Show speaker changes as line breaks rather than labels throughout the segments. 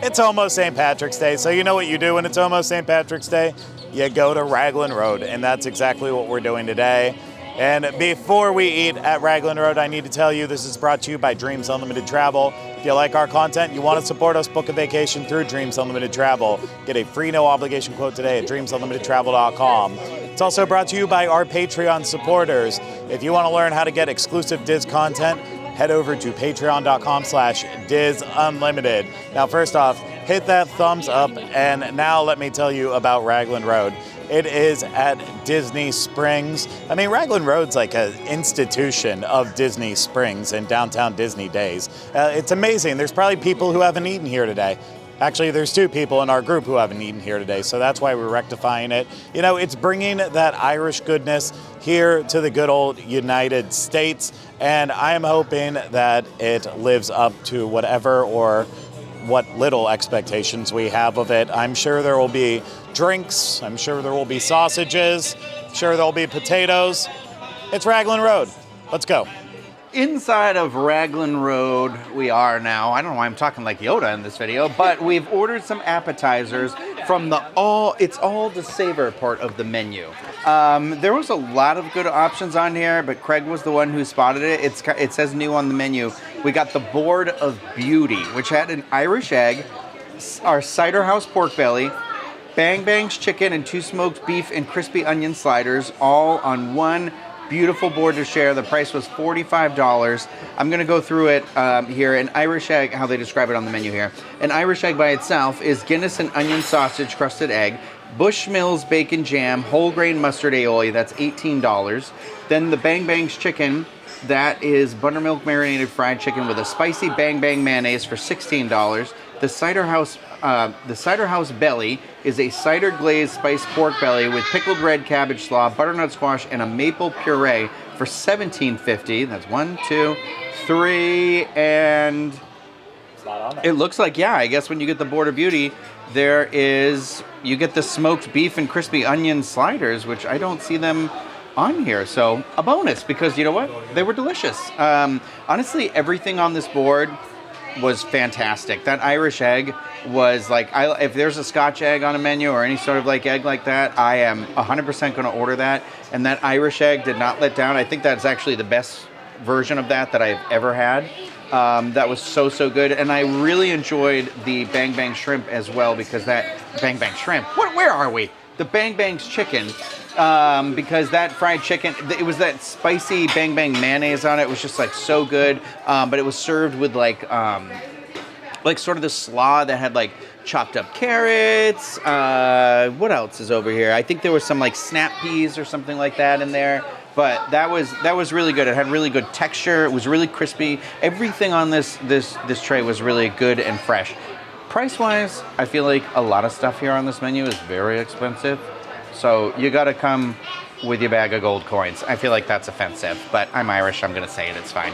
It's almost St. Patrick's Day, so you know what you do when it's almost St. Patrick's Day? You go to Raglan Road, and that's exactly what we're doing today. And before we eat at Raglan Road, I need to tell you this is brought to you by Dreams Unlimited Travel. If you like our content, you want to support us, book a vacation through Dreams Unlimited Travel. Get a free no obligation quote today at dreamsunlimitedtravel.com. It's also brought to you by our Patreon supporters. If you want to learn how to get exclusive DIS content, head over to patreon.com/DISUnlimited. Now, first off, hit that thumbs up, and now let me tell you about Raglan Road. It is at Disney Springs. I mean, Raglan Road's like an institution of Disney Springs and downtown Disney days. It's amazing. There's probably people who haven't eaten here today. Actually, there's 2 people in our group who haven't eaten here today, so that's why we're rectifying it. You know, it's bringing that Irish goodness here to the good old United States, and I am hoping that it lives up to whatever or what little expectations we have of it. I'm sure there will be drinks, I'm sure there will be sausages, I'm sure there'll be potatoes. It's Raglan Road. Let's go.
Inside of Raglan Road we are now. I don't know why I'm talking like Yoda in this video, but we've ordered some appetizers from it's all the savor part of the menu. There was a lot of good options on here, but Craig was the one who spotted it. It says new on the menu. We got the Board of Beauty, which had an Irish egg, our Cider House pork belly, Bang Bang's chicken, and 2 smoked beef and crispy onion sliders, all on one beautiful board to share. The price was $45. I'm going to go through it here. An Irish egg, how they describe it on the menu here. An Irish egg by itself is Guinness and onion sausage crusted egg, Bushmills bacon jam, whole grain mustard aioli, that's $18. Then the Bang Bang's chicken, that is buttermilk marinated fried chicken with a spicy Bang Bang mayonnaise for $16. The Cider House belly is a cider glazed spiced pork belly with pickled red cabbage slaw, butternut squash, and a maple puree for $17.50. That's 1, 2, 3, and
It's not on there.
It looks like, yeah, I guess when you get the Board of Beauty, you get the smoked beef and crispy onion sliders, which I don't see them on here. So a bonus, because you know what? They were delicious. Honestly, everything on this board was fantastic. That Irish egg was like, if there's a Scotch egg on a menu or any sort of like egg like that, I am 100% going to order that. And that Irish egg did not let down. I think that's actually the best version of that I've ever had. That was so good. And I really enjoyed the Bang Bang shrimp as well, because that Bang Bang shrimp, where are we? The Bang Bang's chicken, because that fried chicken, it was that spicy Bang Bang mayonnaise on it. It was just like so good. But it was served with like sort of the slaw that had like chopped up carrots. What else is over here? I think there was some like snap peas or something like that in there. But that was really good. It had really good texture. It was really crispy. Everything on this tray was really good and fresh. Price-wise, I feel like a lot of stuff here on this menu is very expensive. So you got to come with your bag of gold coins. I feel like that's offensive, but I'm Irish. I'm going to say it. It's fine.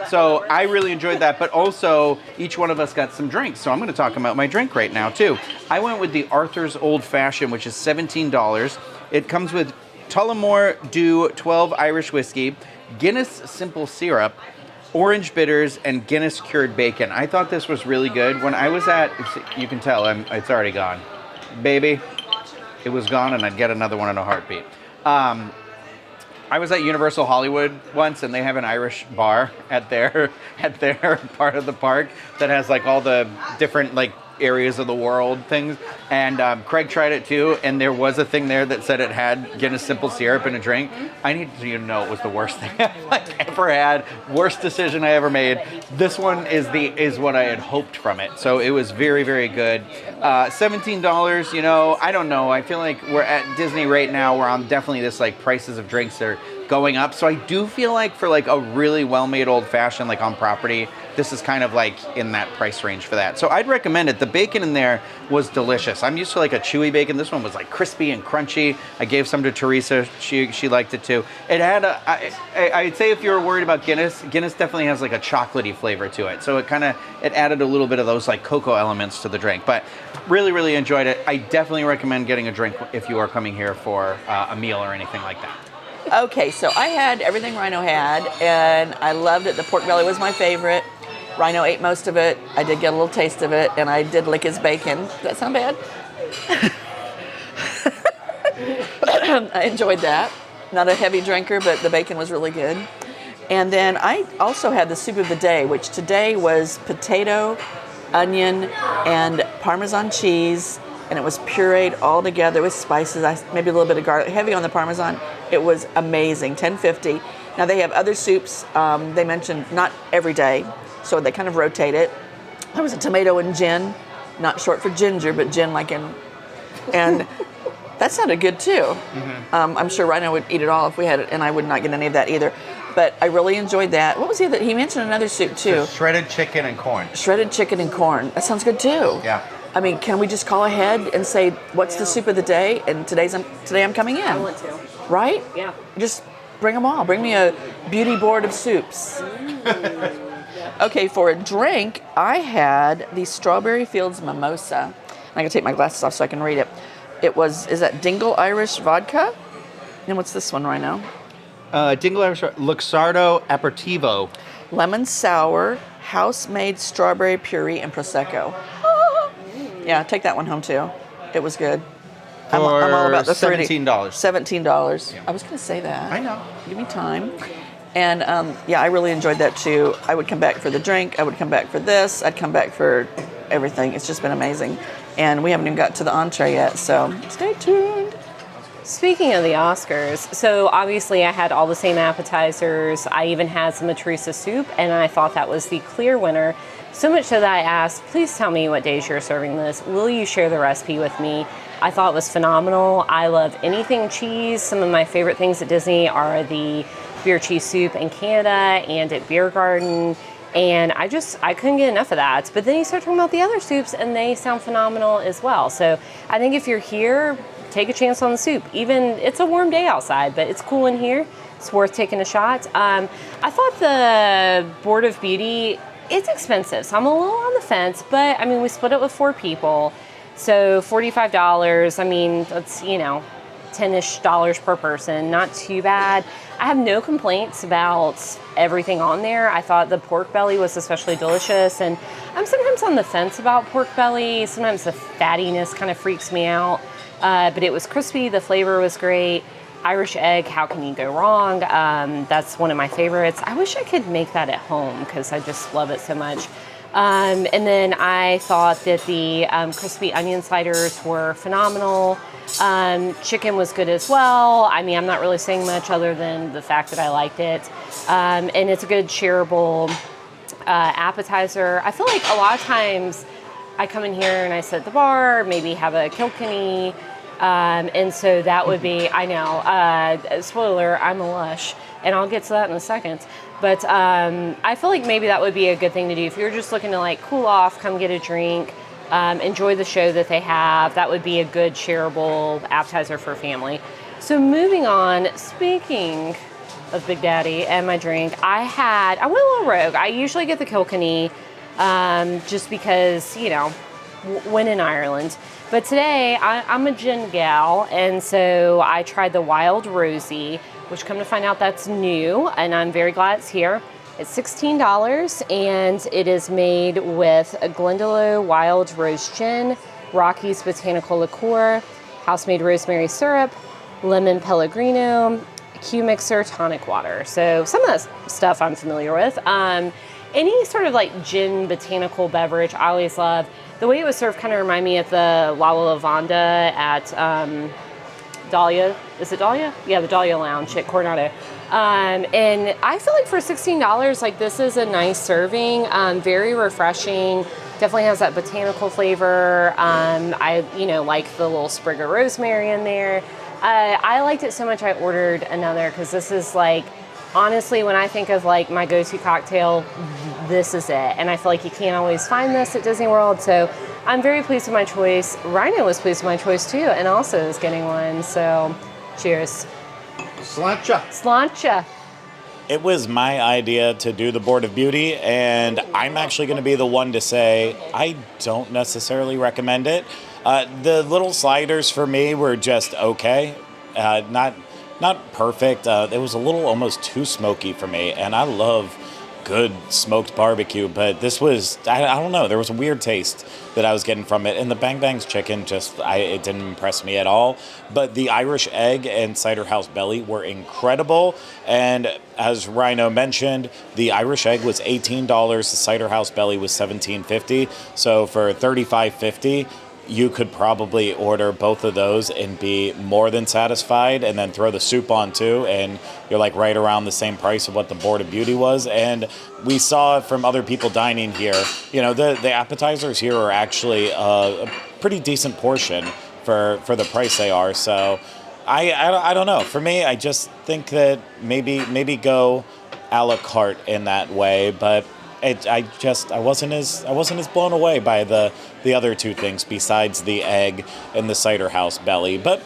So I really enjoyed that, but also each one of us got some drinks. So I'm going to talk about my drink right now too. I went with the Arthur's Old Fashioned, which is $17. It comes with Tullamore Dew 12 Irish whiskey, Guinness simple syrup, orange bitters, and Guinness cured bacon. I thought this was really good. When I was you can tell it's already gone. Baby, it was gone, and I'd get another one in a heartbeat. I was at Universal Hollywood once, and they have an Irish bar at their part of the park that has like all the different like areas of the world things. And Craig tried it too, and there was a thing there that said it had Guinness simple syrup in a drink. I need you to know it was the worst thing I've ever had. Worst decision I ever made. This one is what I had hoped from it. So it was very, very good. $17, you know, I don't know. I feel like we're at Disney right now. We're on definitely this like prices of drinks are going up. So I do feel like for like a really well-made old fashioned like on property, this is kind of like in that price range for that. So I'd recommend it. The bacon in there was delicious. I'm used to like a chewy bacon. This one was like crispy and crunchy. I gave some to Teresa. She liked it too. It had I'd say if you were worried about Guinness definitely has like a chocolatey flavor to it. So it added a little bit of those like cocoa elements to the drink. But really, really enjoyed it. I definitely recommend getting a drink if you are coming here for a meal or anything like that.
Okay, so I had everything Rhino had, and I loved it. The pork belly was my favorite. Rhino ate most of it. I did get a little taste of it, and I did lick his bacon. Does that sound bad? I enjoyed that. Not a heavy drinker, but the bacon was really good. And then I also had the soup of the day, which today was potato, onion, and Parmesan cheese, and it was pureed all together with spices, maybe a little bit of garlic, heavy on the Parmesan. It was amazing, $10.50. Now they have other soups, they mentioned not every day, so they kind of rotate it. There was a tomato and gin, not short for ginger, but gin like in, and that sounded good too. Mm-hmm. I'm sure Rhino would eat it all if we had it, and I would not get any of that either. But I really enjoyed that. What was the other? He mentioned another soup too.
Shredded chicken and corn.
Shredded chicken and corn. That sounds good too.
Yeah.
I mean, can we just call ahead and say what's the soup of the day? And today I'm coming in.
I want to.
Right?
Yeah.
Just bring them all. Bring me a beauty board of soups. Okay, for a drink, I had the Strawberry Fields Mimosa. I gotta take my glasses off so I can read it. Is that Dingle Irish Vodka? And what's this one right now?
Dingle Irish Luxardo Aperitivo.
Lemon sour, house-made strawberry puree, and Prosecco. Yeah, take that one home too. It was good. I'm all about the
$17.
$17.
Yeah.
I was going to say that.
I know.
Give me time. And yeah, I really enjoyed that too. I would come back for the drink. I would come back for this. I'd come back for everything. It's just been amazing. And we haven't even got to the entree yet, so stay tuned.
Speaking of the Oscars, so obviously I had all the same appetizers. I even had some Entrees soup, and I thought that was the clear winner. So much so that I asked, please tell me what days you're serving this. Will you share the recipe with me? I thought it was phenomenal. I love anything cheese. Some of my favorite things at Disney are the beer cheese soup in Canada and at Beer Garden. And I couldn't get enough of that. But then you start talking about the other soups and they sound phenomenal as well. So I think if you're here, take a chance on the soup. Even, it's a warm day outside, but it's cool in here. It's worth taking a shot. I thought the Board of Beauty, it's expensive. So I'm a little on the fence, but I mean, we split it with 4 people. So $45, I mean, that's, $10-ish per person, not too bad. I have no complaints about everything on there. I thought the pork belly was especially delicious, and I'm sometimes on the fence about pork belly. Sometimes the fattiness kind of freaks me out, but it was crispy, the flavor was great. Irish egg, how can you go wrong? That's one of my favorites. I wish I could make that at home because I just love it so much. And then I thought that the crispy onion sliders were phenomenal. Chicken was good as well. I mean, I'm not really saying much other than the fact that I liked it. And it's a good shareable appetizer. I feel like a lot of times I come in here and I sit at the bar, maybe have a Kilkenny, and so that would be, I know, spoiler, I'm a lush, and I'll get to that in a second. But I feel like maybe that would be a good thing to do. If you're just looking to like cool off, come get a drink, enjoy the show that they have, that would be a good shareable appetizer for a family. So moving on, speaking of Big Daddy and my drink, I went a little rogue. I usually get the Kilkenny just because, when in Ireland. But today, I'm a gin gal, and so I tried the Wild Rosie, which come to find out that's new, and I'm very glad it's here. It's $16, and it is made with a Glendalough Wild Rose Gin, Rocky's Botanical Liqueur, house-made rosemary syrup, lemon Pellegrino, Q-Mixer, tonic water. So some of that stuff I'm familiar with. Any sort of like gin botanical beverage, I always love. The way it was served kind of reminded me of the La Lavanda at Dahlia. Is it Dahlia? Yeah, the Dahlia Lounge at Coronado. And I feel like for $16, like this is a nice serving, very refreshing. Definitely has that botanical flavor. I like the little sprig of rosemary in there. I liked it so much I ordered another because this is like, honestly, when I think of like my go-to cocktail, this is it. And I feel like you can't always find this at Disney World. So I'm very pleased with my choice. Rhino was pleased with my choice too, and also is getting one. So cheers.
Sláinte.
Sláinte.
It was my idea to do the Board of Beauty, and I'm actually going to be the one to say I don't necessarily recommend it. The little sliders for me were just okay, not perfect. It was a little almost too smoky for me, and I love good smoked barbecue, but this was, I don't know, there was a weird taste that I was getting from it. And the Bang Bang's chicken it didn't impress me at all. But the Irish egg and cider house belly were incredible. And as Rhino mentioned, the Irish egg was $18, the cider house belly was $17.50. So for $35.50, you could probably order both of those and be more than satisfied, and then throw the soup on too, and you're like right around the same price of what the Board of Beauty was. And we saw from other people dining here, the appetizers here are actually a pretty decent portion for the price they are. So I don't know. For me, I just think that maybe go a la carte in that way, but I wasn't as blown away by the other two things besides the egg and the cider house belly. But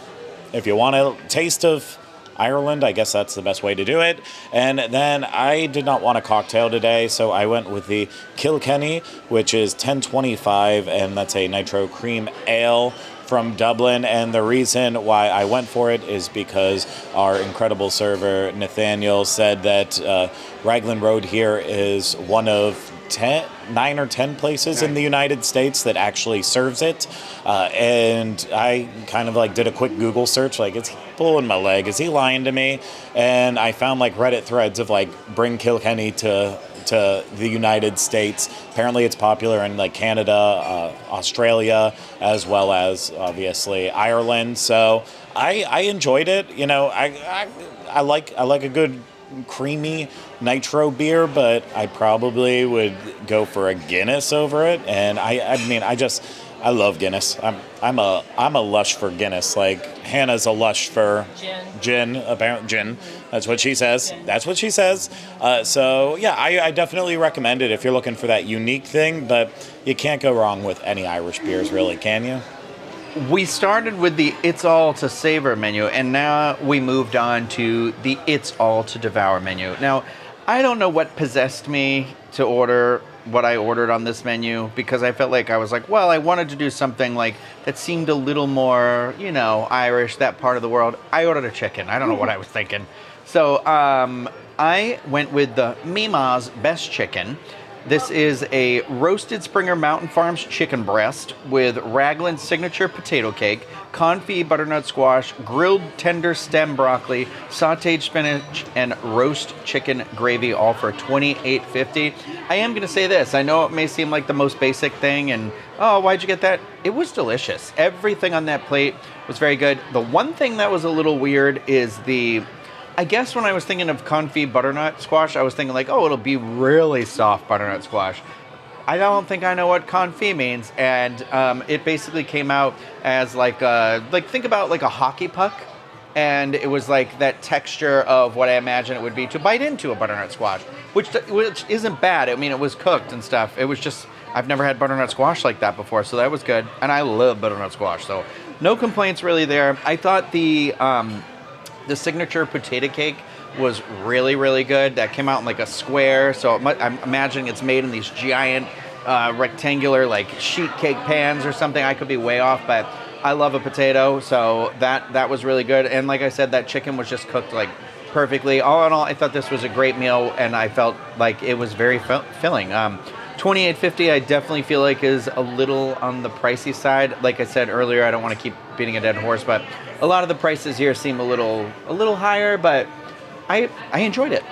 if you want a taste of Ireland, I guess that's the best way to do it. And then I did not want a cocktail today, so I went with the Kilkenny, which is $10.25, and that's a nitro cream ale from Dublin. And the reason why I went for it is because our incredible server Nathaniel said that Raglan Road here is one of 9 or 10 places in the United States that actually serves it. And I kind of like did a quick Google search, like, is he pulling my leg? Is he lying to me? And I found like Reddit threads of like, bring Kilkenny to the United States. Apparently it's popular in like Canada, Australia, as well as obviously Ireland. So I enjoyed it. I like a good creamy nitro beer, but I probably would go for a Guinness over it. And I love Guinness. I'm a lush for Guinness. Like Hannah's a lush for gin. Apparently gin. That's what she says. That's what she says. So yeah, I definitely recommend it if you're looking for that unique thing. But you can't go wrong with any Irish beers, really, can you?
We started with the It's All to Savor menu, and now we moved on to the It's All to Devour menu. Now, I don't know what possessed me to order what I ordered on this menu, because I felt like I wanted to do something like that seemed a little more, Irish, that part of the world. I ordered a chicken. I don't know what I was thinking. So I went with the Mima's Best Chicken. This is a roasted Springer Mountain Farms chicken breast with Raglan signature potato cake, confit butternut squash, grilled tender stem broccoli, sautéed spinach, and roast chicken gravy, all for $28.50. I am going to say this. I know it may seem like the most basic thing, and, oh, why'd you get that? It was delicious. Everything on that plate was very good. The one thing that was a little weird is I guess when I was thinking of confit butternut squash, I was thinking like, oh, it'll be really soft butternut squash. I don't think I know what confit means, and it basically came out as think about like a hockey puck, and it was like that texture of what I imagine it would be to bite into a butternut squash, which isn't bad. I mean, it was cooked and stuff. It was just, I've never had butternut squash like that before, so that was good, and I love butternut squash, so no complaints really there. I thought the signature potato cake was really, really good. That came out in like a square, so I'm imagining it's made in these giant rectangular like sheet cake pans or something. I could be way off, but I love a potato, so that was really good. And like I said, that chicken was just cooked like perfectly. All in all, I thought this was a great meal, and I felt like it was very filling. $28.50 I definitely feel like is a little on the pricey side. Like I said earlier, I don't want to keep beating a dead horse, but a lot of the prices here seem a little higher, but I enjoyed it.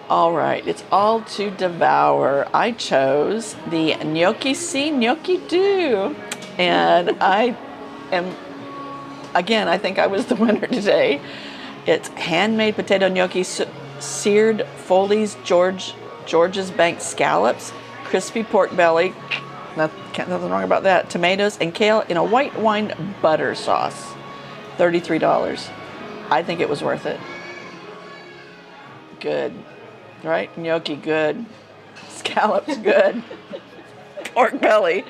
All right, it's all to devour. I chose the gnocchi si, gnocchi do. And I think I was the winner today. It's handmade potato gnocchi, seared Foley's George's Bank scallops, crispy pork belly, nothing wrong about that, tomatoes and kale in a white wine butter sauce. $33. I think it was worth it. Good. Right? Gnocchi, good. Scallops, good. Pork belly.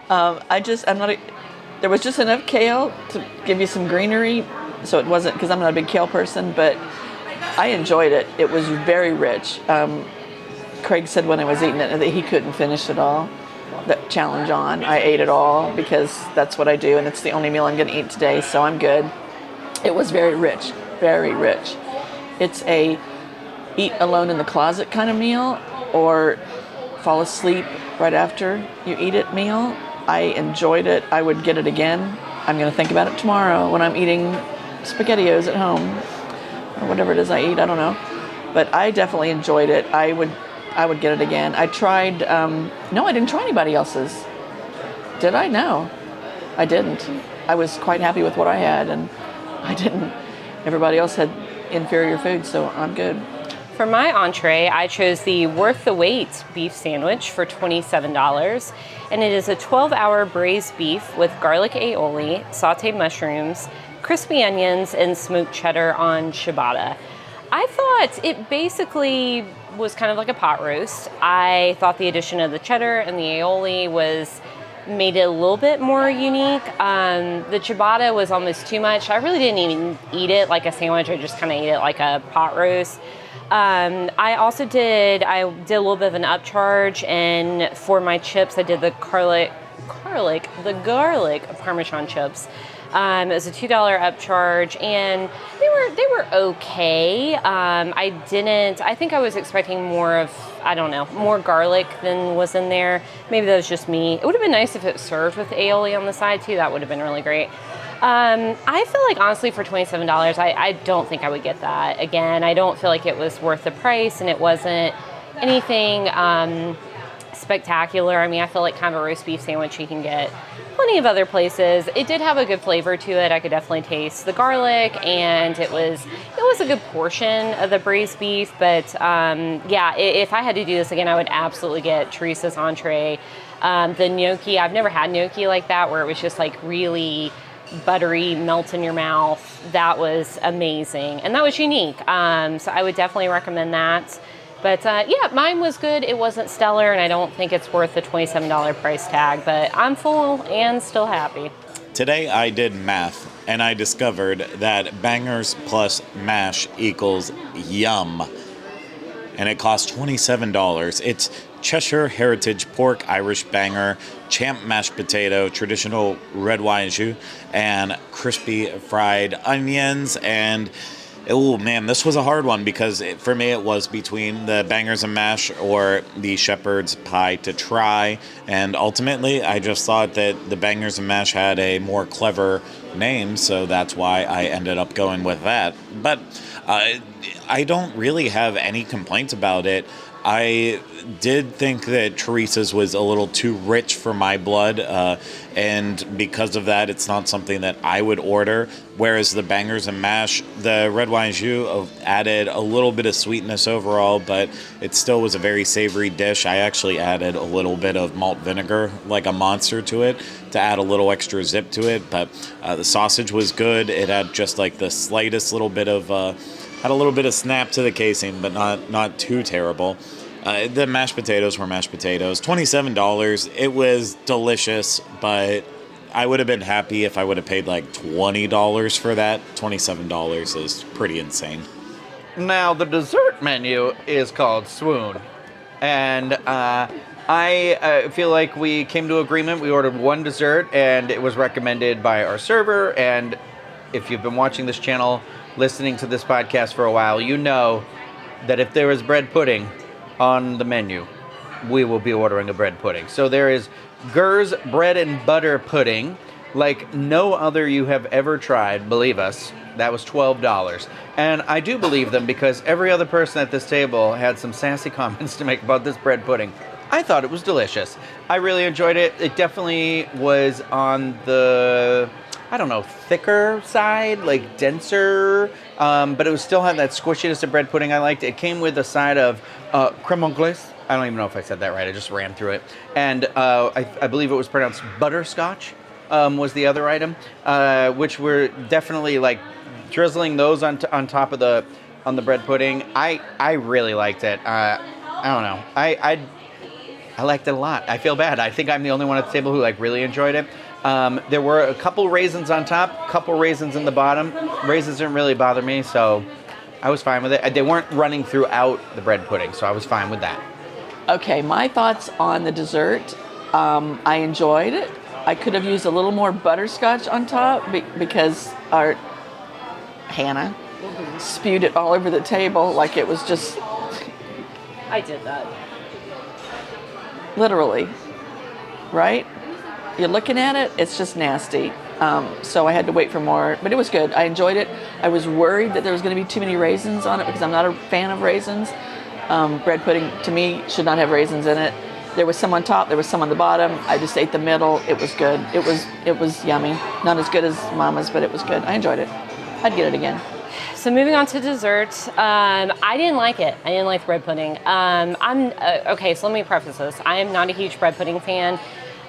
There was just enough kale to give you some greenery, so it wasn't, because I'm not a big kale person, but I enjoyed it. It was very rich. Craig said when I was eating it that he couldn't finish it all. That challenge on. I ate it all because that's what I do, and it's the only meal I'm going to eat today, so I'm good. It was very rich, very rich. It's a eat alone in the closet kind of meal or fall asleep right after you eat it meal. I enjoyed it. I would get it again. I'm going to think about it tomorrow when I'm eating SpaghettiOs at home or whatever it is I eat. I don't know. But I definitely enjoyed it. I would get it again. I tried, no, I didn't try anybody else's. Did I? No, I didn't. I was quite happy with what I had, and I didn't. Everybody else had inferior food, so I'm good.
For my entree, I chose the Worth the Wait beef sandwich for $27, and it is a 12-hour braised beef with garlic aioli, sauteed mushrooms, crispy onions, and smoked cheddar on ciabatta. I thought it basically was kind of like a pot roast. I thought the addition of the cheddar and the aioli made it a little bit more unique. The ciabatta was almost too much. I really didn't even eat it like a sandwich. I just kind of ate it like a pot roast. I also did a little bit of an upcharge, and for my chips, I did the garlic Parmesan chips. It was a $2 upcharge, and they were okay. I think I was expecting more garlic than was in there. Maybe that was just me. It would have been nice if it served with aioli on the side too. That would have been really great. I feel like honestly for $27, I don't think I would get that again. I don't feel like it was worth the price, and it wasn't anything spectacular. I mean, I feel like kind of a roast beef sandwich you can get plenty of other places. It did have a good flavor to it. I could definitely taste the garlic, and it was a good portion of the braised beef. But if I had to do this again, I would absolutely get Teresa's entree. The gnocchi, I've never had gnocchi like that, where it was just like really buttery, melt in your mouth. That was amazing, and that was unique. So I would definitely recommend that. But mine was good. It wasn't stellar, and I don't think it's worth the $27 price tag, but I'm full and still happy.
Today I did math, and I discovered that bangers plus mash equals yum. And it costs $27. It's Cheshire Heritage Pork Irish Banger, Champ Mashed Potato, Traditional Red Wine Jus, and Crispy Fried Onions. And oh man, this was a hard one because for me it was between the bangers and mash or the shepherd's pie to try, and ultimately I just thought that the bangers and mash had a more clever name, so that's why I ended up going with that. But I don't really have any complaints about it. I did think that Teresa's was a little too rich for my blood, and because of that, it's not something that I would order. Whereas the bangers and mash, the red wine jus added a little bit of sweetness overall, but it still was a very savory dish. I actually added a little bit of malt vinegar, like a monster, to it to add a little extra zip to it. But the sausage was good. It had just like the slightest little bit of had a little bit of snap to the casing, but not too terrible. The mashed potatoes were mashed potatoes. $27. It was delicious, but I would have been happy if I would have paid like $20 for that. $27 is pretty insane.
Now, the dessert menu is called Swoon. And I feel like we came to agreement. We ordered one dessert, and it was recommended by our server. And if you've been watching this channel, listening to this podcast for a while, you know that if there is bread pudding on the menu, we will be ordering a bread pudding. So there is Gurr's bread and butter pudding, like no other you have ever tried, believe us. That was $12. And I do believe them because every other person at this table had some sassy comments to make about this bread pudding. I thought it was delicious. I really enjoyed it. It definitely was on the, thicker side, like denser, but it was still had that squishiness of bread pudding I liked. It came with a side of crème anglaise. I don't even know if I said that right. I just ran through it. And I believe it was pronounced butterscotch was the other item, which were definitely like drizzling those on top of the bread pudding. I really liked it. I don't know. I liked it a lot. I feel bad. I think I'm the only one at the table who really enjoyed it. There were a couple raisins on top, a couple raisins in the bottom. Raisins didn't really bother me, so I was fine with it. They weren't running throughout the bread pudding, so I was fine with that.
Okay, my thoughts on the dessert. I enjoyed it. I could have used a little more butterscotch on top because our Hannah spewed it all over the table like it was just
I did that.
literally, right? You're looking at it, it's just nasty. So I had to wait for more, but it was good. I enjoyed it. I was worried that there was going to be too many raisins on it because I'm not a fan of raisins. Bread pudding, to me, should not have raisins in it. There was some on top, there was some on the bottom. I just ate the middle. It was good. It was yummy. Not as good as Mama's, but it was good. I enjoyed it. I'd get it again.
So moving on to dessert, I didn't like it. I didn't like the bread pudding. Okay, so let me preface this. I am not a huge bread pudding fan.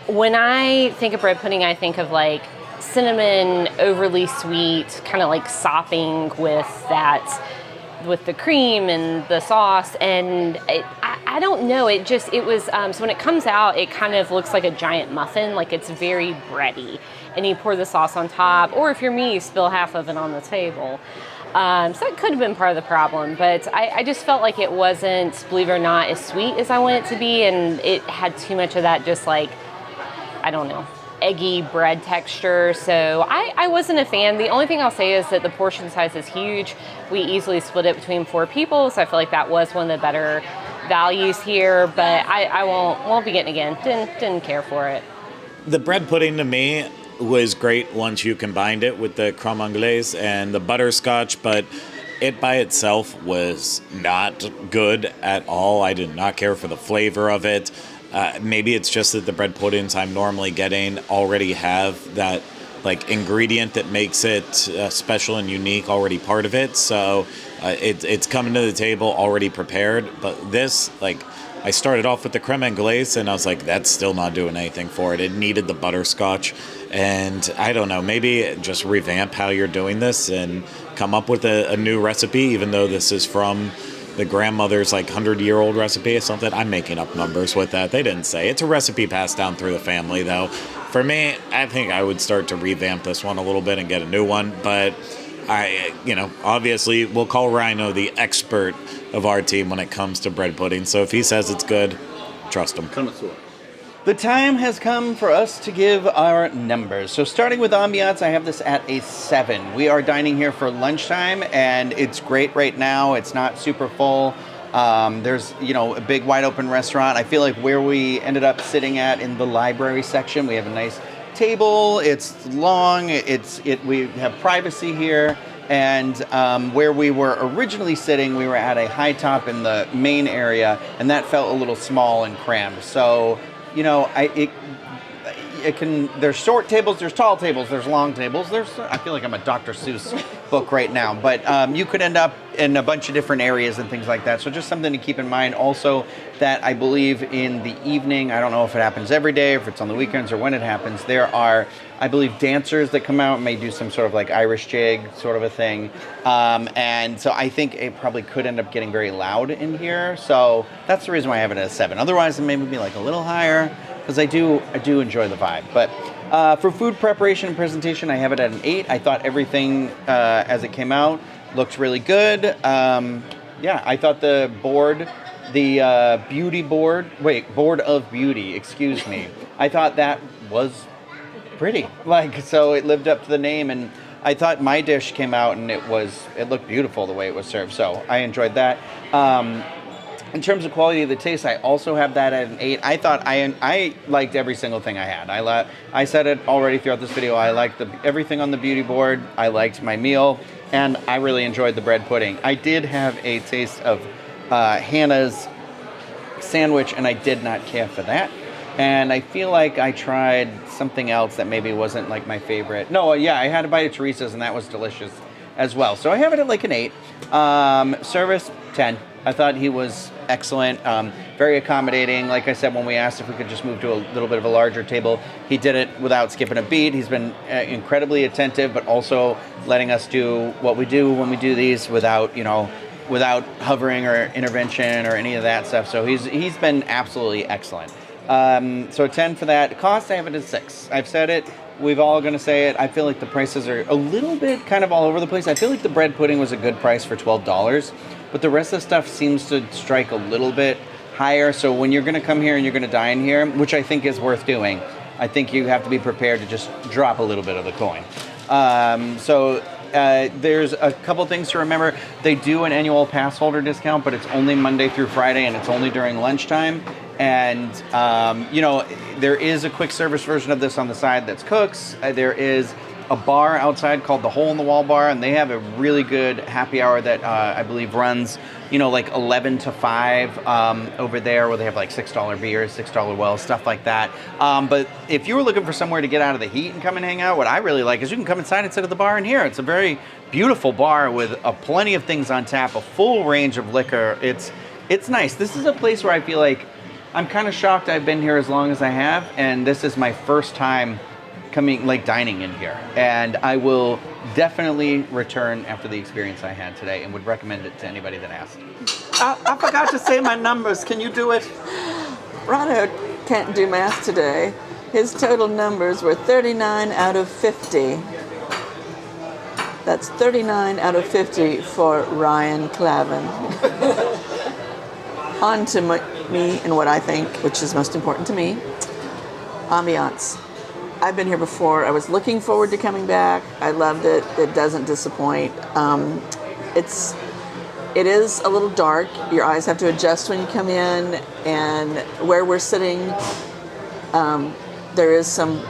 When I think of bread pudding, I think of like cinnamon, overly sweet, kind of like sopping with the cream and the sauce, and I don't know, it was, so when it comes out, it kind of looks like a giant muffin, like it's very bready, and you pour the sauce on top, or if you're me, you spill half of it on the table. So that could have been part of the problem, but I just felt like it wasn't, believe it or not, as sweet as I want it to be, and it had too much of that just like, I don't know, eggy bread texture, so I wasn't a fan. The only thing I'll say is that the portion size is huge. We easily split it between 4 people, so I feel like that was one of the better values here, but I won't be getting it again. Didn't care for it.
The bread pudding to me was great once you combined it with the creme anglaise and the butterscotch, but it by itself was not good at all. I did not care for the flavor of it. Maybe it's just that the bread puddings I'm normally getting already have that like ingredient that makes it special and unique already part of it. So it's coming to the table already prepared. But this, like, I started off with the creme anglaise and I was like, that's still not doing anything for it. It needed the butterscotch. And I don't know, maybe just revamp how you're doing this and come up with a new recipe, even though this is from the grandmother's like 100-year-old recipe or something. I'm making up numbers with that. They didn't say. It's a recipe passed down through the family, though. For me, I think I would start to revamp this one a little bit and get a new one. But obviously, we'll call Rhino the expert of our team when it comes to bread pudding. So if he says it's good, trust him.
The time has come for us to give our numbers. So starting with ambiance, I have this at a 7. We are dining here for lunchtime, and it's great right now. It's not super full. There's, a big wide open restaurant. I feel like where we ended up sitting at in the library section, we have a nice table. It's long. We have privacy here. And where we were originally sitting, we were at a high top in the main area, and that felt a little small and crammed. So, there's short tables, there's tall tables, there's long tables. I feel like I'm a Dr. Seuss book right now, but you could end up in a bunch of different areas and things like that. So just something to keep in mind. Also, that I believe in the evening, I don't know if it happens every day, if it's on the weekends or when it happens, there are, I believe, dancers that come out and may do some sort of like Irish jig sort of a thing. And so I think it probably could end up getting very loud in here. So that's the reason why I have it at a 7. Otherwise, it may be like a little higher, because I do enjoy the vibe. But for food preparation and presentation, I have it at an 8. I thought everything as it came out looked really good. I thought the board, board of beauty, excuse me. I thought that was pretty. So it lived up to the name, and I thought my dish came out and it looked beautiful the way it was served. So I enjoyed that. In terms of quality of the taste, I also have that at an 8. I thought I liked every single thing I had. I said it already throughout this video. I liked everything on the beauty board. I liked my meal, and I really enjoyed the bread pudding. I did have a taste of Hannah's sandwich, and I did not care for that. And I feel like I tried something else that maybe wasn't like my favorite. No, yeah, I had a bite of Teresa's, and that was delicious as well. So I have it at like an 8. Service, 10. I thought he was excellent, very accommodating. Like I said, when we asked if we could just move to a little bit of a larger table, he did it without skipping a beat. He's been incredibly attentive, but also letting us do what we do when we do these without hovering or intervention or any of that stuff. So he's been absolutely excellent. So 10 for that. Cost, I have it at 6. I've said it. We've all going to say it. I feel like the prices are a little bit kind of all over the place. I feel like the bread pudding was a good price for $12, but the rest of the stuff seems to strike a little bit higher. So when you're going to come here and you're going to dine here, which I think is worth doing, I think you have to be prepared to just drop a little bit of the coin. So There's a couple things to remember. They do an annual pass holder discount, but it's only Monday through Friday, and it's only during lunchtime. And, there is a quick service version of this on the side that's Cooks. There is a bar outside called the Hole in the Wall Bar, and they have a really good happy hour that I believe runs, like 11 to 5 over there, where they have like $6 beers, $6 wells, stuff like that. But if you were looking for somewhere to get out of the heat and come and hang out, what I really like is you can come inside and sit at the bar in here. It's a very beautiful bar with plenty of things on tap, a full range of liquor. It's nice. This is a place where I feel like I'm kind of shocked I've been here as long as I have, and this is my first time dining in here, and I will definitely return after the experience I had today and would recommend it to anybody that asked. I forgot to say my numbers. Can you do it?
Rhino can't do math today. His total numbers were 39 out of 50. That's 39 out of 50 for Ryan Clavin. On to me and what I think, which is most important to me, ambiance. I've been here before. I was looking forward to coming back. I loved it. It doesn't disappoint. It is a little dark. Your eyes have to adjust when you come in. And where we're sitting, there is some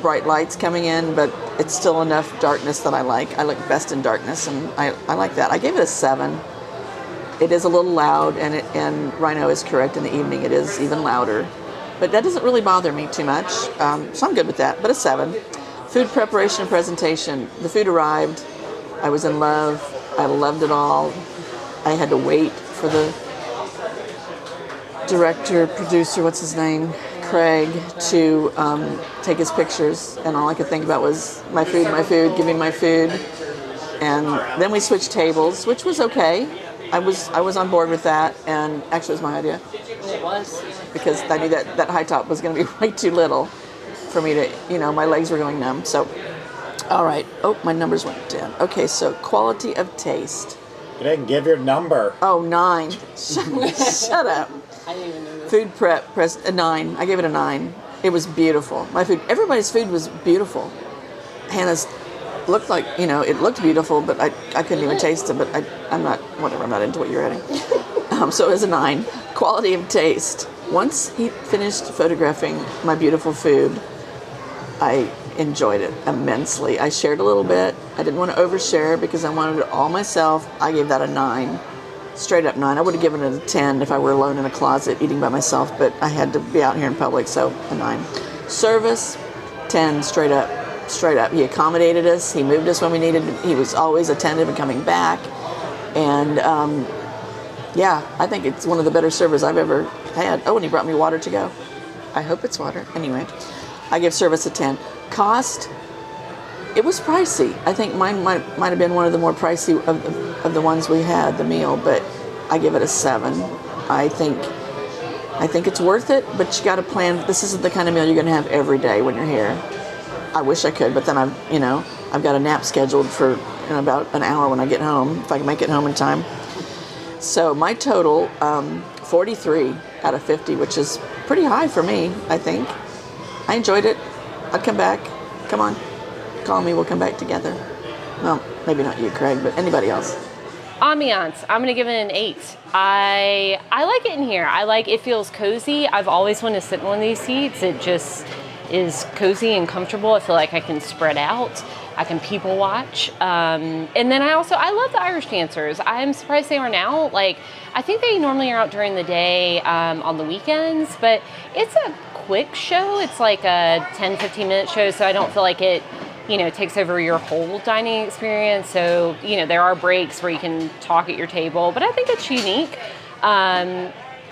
bright lights coming in, but it's still enough darkness that I like. I look best in darkness, and I like that. I gave it a 7. It is a little loud, and Rhino is correct. In the evening, it is even louder. But that doesn't really bother me too much, so I'm good with that, but a 7. Food preparation and presentation. The food arrived. I was in love. I loved it all. I had to wait for the director, producer, what's his name, Craig, to take his pictures, and all I could think about was my food, give me my food. And then we switched tables, which was okay. I was on board with that, and actually it was my idea.
It was.
Because I knew that high top was going to be way too little for me to, my legs were going numb. So, all right. Oh, my numbers went down. Okay, so quality of taste.
You didn't give your number.
Oh, 9. Shut up.
I didn't even know this.
Food prep, a 9. I gave it a 9. It was beautiful. Everybody's food was beautiful. Hannah's looked like, it looked beautiful, but I couldn't even taste it. But I'm not into what you're adding. So it was a 9. Quality of taste. Once he finished photographing my beautiful food, I enjoyed it immensely. I shared a little bit. I didn't want to overshare because I wanted it all myself. I gave that a 9. Straight up 9. I would have given it a 10 if I were alone in a closet eating by myself, but I had to be out here in public, so a 9. Service, 10, straight up. Straight up. He accommodated us. He moved us when we needed. He was always attentive and coming back. And I think it's one of the better servers I've ever had. Oh, and he brought me water to go. I hope it's water. Anyway, I give service a 10. Cost, it was pricey. I think mine might have been one of the more pricey of the ones we had, the meal, but I give it a 7. I think it's worth it, but you got to plan. This isn't the kind of meal you're going to have every day when you're here. I wish I could, but then I've got a nap scheduled for about an hour when I get home, if I can make it home in time. So my total, 43 out of 50, which is pretty high for me, I think. I enjoyed it. I'd come back. Come on. Call me. We'll come back together. Well, maybe not you, Craig, but anybody else.
Ambiance, I'm going to give it an 8. I like it in here. It feels cozy. I've always wanted to sit in one of these seats. It just is cozy and comfortable. I feel like I can spread out. I can people watch. And then I love the Irish dancers. I'm surprised they are now. I think they normally are out during the day on the weekends, but it's a quick show. It's like a 10, 15-minute show, so I don't feel like it, takes over your whole dining experience. So, there are breaks where you can talk at your table, but I think it's unique.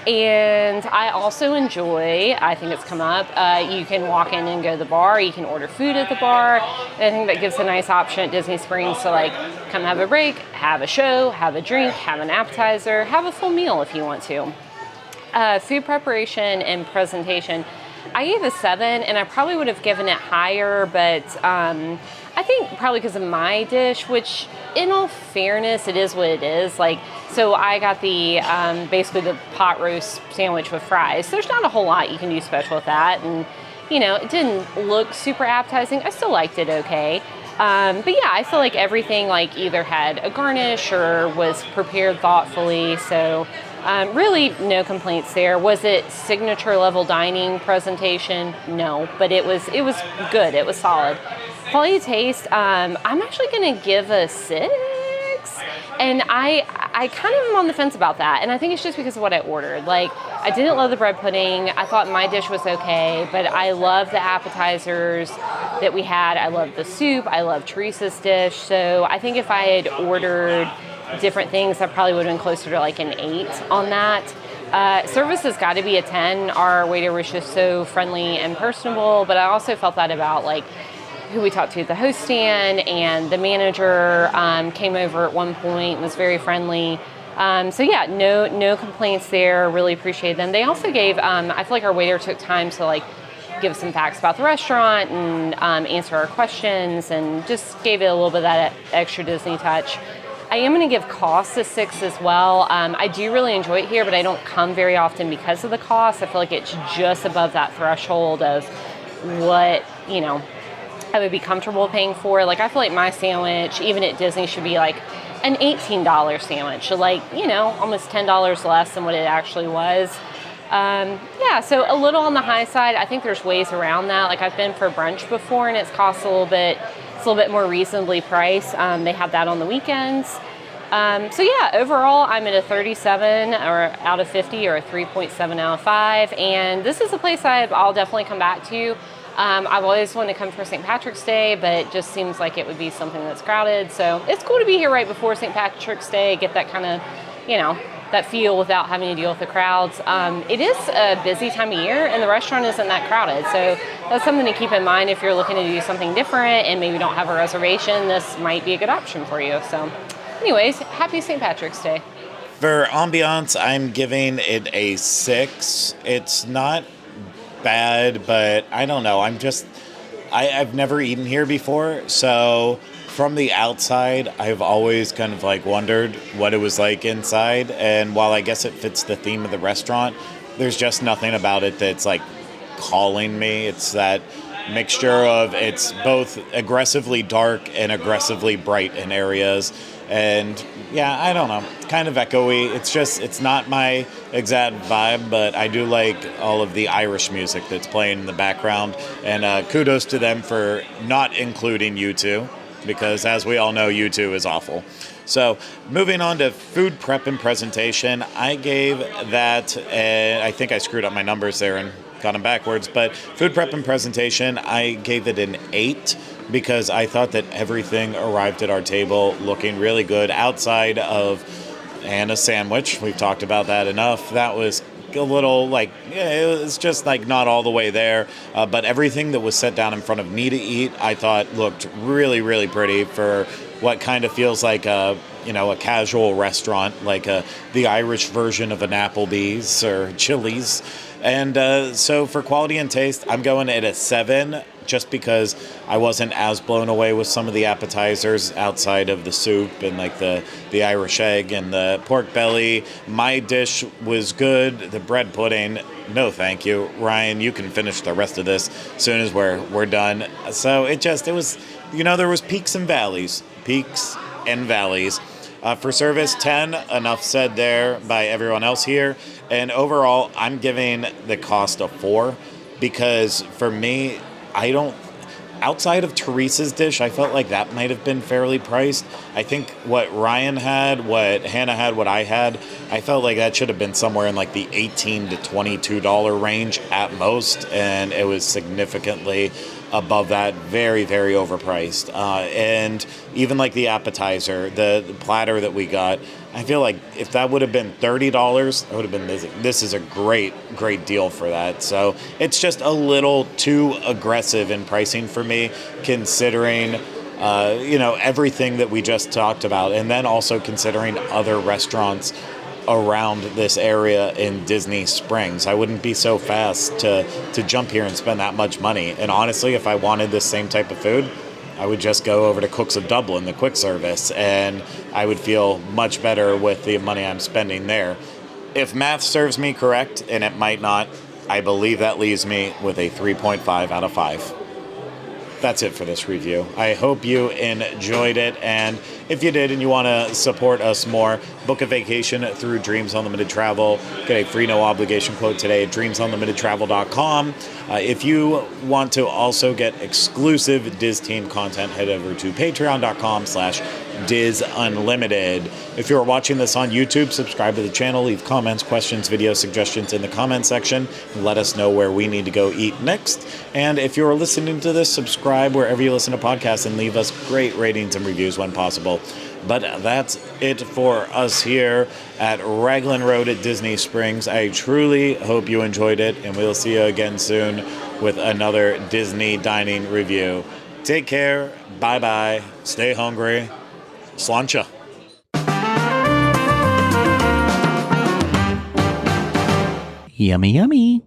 And I also enjoy, I think it's come up, you can walk in and go to the bar, you can order food at the bar. And I think that gives a nice option at Disney Springs to come have a break, have a show, have a drink, have an appetizer, have a full meal if you want to. Food preparation and presentation, I gave a 7, and I probably would have given it higher, but I think probably because of my dish, which in all fairness, it is what it is. So I got the basically the pot roast sandwich with fries. There's not a whole lot you can do special with that, and it didn't look super appetizing. I still liked it okay. But yeah, I feel like everything like either had a garnish or was prepared thoughtfully. So really no complaints there. Was it signature level dining presentation? No, but it was good. It was solid. Quality taste, I'm actually going to give a 6. And I kind of am on the fence about that. And I think it's just because of what I ordered. Like, I didn't love the bread pudding. I thought my dish was okay, but I love the appetizers that we had. I love the soup. I love Teresa's dish. So I think if I had ordered different things, I probably would have been closer to like an 8 on that. Service has got to be a 10. Our waiter was just so friendly and personable, but I also felt that about like who we talked to at the host stand, and the manager came over at one point and was very friendly. So yeah, no complaints there. Really appreciate them. They also gave, I feel like our waiter took time to like give some facts about the restaurant and answer our questions, and just gave it a little bit of that extra Disney touch. I am going to give cost a 6 as well. I do really enjoy it here, but I don't come very often because of the cost. I feel like it's just above that threshold of what, I would be comfortable paying for. Like, I feel like my sandwich, even at Disney, should be like an $18 sandwich. So like, almost $10 less than what it actually was. Yeah, so a little on the high side. I think there's ways around that. Like, I've been for brunch before and it's cost a little bit more reasonably priced. They have that on the weekends. So yeah, overall, I'm at a 37 or out of 50, or a 3.7 out of 5. And this is a place I'll definitely come back to. I've always wanted to come for St. Patrick's Day, but it just seems like it would be something that's crowded. So it's cool to be here right before St. Patrick's Day, get that kind of, that feel without having to deal with the crowds. It is a busy time of year, and the restaurant isn't that crowded. So that's something to keep in mind if you're looking to do something different and maybe don't have a reservation. This might be a good option for you. So anyways, happy St. Patrick's Day.
For ambiance, I'm giving it a 6. It's not bad, but I don't know. I've never eaten here before, so from the outside, I've always kind of like wondered what it was like inside. And while I guess it fits the theme of the restaurant, there's just nothing about it that's like calling me. It's that mixture of, it's both aggressively dark and aggressively bright in areas. And yeah, I don't know, it's kind of echoey. It's not my exact vibe, but I do like all of the Irish music that's playing in the background. And kudos to them for not including U2, because as we all know, U2 is awful. So moving on to food prep and presentation, I gave that, I think I screwed up my numbers there and got them backwards, but food prep and presentation, I gave it an 8, because I thought that everything arrived at our table looking really good outside of Anna's sandwich. We've talked about that enough. That was a little like, it was just like not all the way there. But everything that was set down in front of me to eat, I thought looked really, really pretty for what kind of feels like a casual restaurant, like the Irish version of an Applebee's or Chili's. And so for quality and taste, I'm going at a 7, just because I wasn't as blown away with some of the appetizers outside of the soup and like the Irish egg and the pork belly. My dish was good. The bread pudding, no thank you. Ryan, you can finish the rest of this as soon as we're done. So it was, there was peaks and valleys. For service, 10, enough said there by everyone else here. And overall, I'm giving the cost a 4, because for me, outside of Teresa's dish, I felt like that might have been fairly priced. I think what Ryan had, what Hannah had, what I had, I felt like that should have been somewhere in like the $18 to $22 range at most, and it was significantly above that, very, very overpriced. And even like the appetizer, the platter that we got, I feel like if that would have been $30, I would have been this is a great deal for that. So it's just a little too aggressive in pricing for me, considering everything that we just talked about, and then also considering other restaurants around this area in Disney Springs. I wouldn't be so fast to jump here and spend that much money. And honestly, if I wanted this same type of food, I would just go over to Cooks of Dublin, the quick service, and I would feel much better with the money I'm spending there. If math serves me correct, and it might not, I believe that leaves me with a 3.5 out of 5. that's it for this review. I hope you enjoyed it, and if you did and you want to support us more, book a vacation through Dreams Unlimited Travel. Get a free no obligation quote today at dreamsunlimitedtravel.com. If you want to also get exclusive DIS team content, head over to patreon.com/DIS Unlimited. If you're watching this on YouTube, subscribe to the channel, leave comments, questions, video suggestions in the comment section, and let us know where we need to go eat next. And if you're listening to this, subscribe wherever you listen to podcasts and leave us great ratings and reviews when possible. But that's it for us here at Raglan Road at Disney Springs. I truly hope you enjoyed it, and we'll see you again soon with another Disney dining review. Take care. Bye-bye. Stay hungry. Sláinte.
Yummy, yummy.